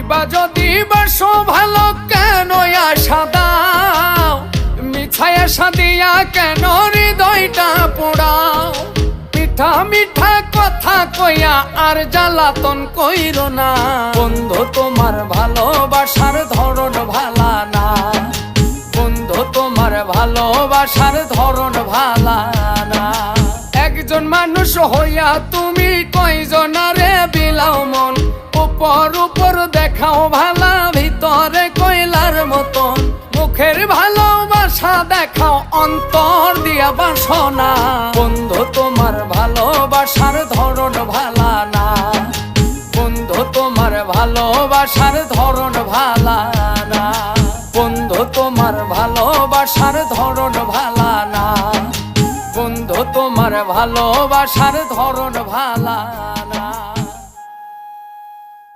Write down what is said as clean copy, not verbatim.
দিবা যদি বাসো ভালো কেন আশা দাও, মিছায় আশা দিয়া কেন হৃদয়টা পোড়াও। মিঠা মিঠা কথা কইয়া আর জ্বালাতন কইরো না, বন্ধু তোমার ভালোবাসার ধরন ভালা না, বন্ধু তোমার ভালোবাসার ধরন ভালা না। একজন মানুষ হইয়া তুমি কয়জনারে বিলাও মন, উপর উপর দেখাও ভালা ভিতরে কয়লার মতন। মুখের ভালোবাসা দেখাও অন্তর দিয়া বাসনা, বন্ধু তোমার ভালোবাসার ধরন ভালা না, বন্ধু তোমার ভালোবাসার ধরন ভালা না, বন্ধু তোমার ভালোবাসার ধরন ভালা না, বন্ধু তোমার ভালোবাসার ধরন ভালা না।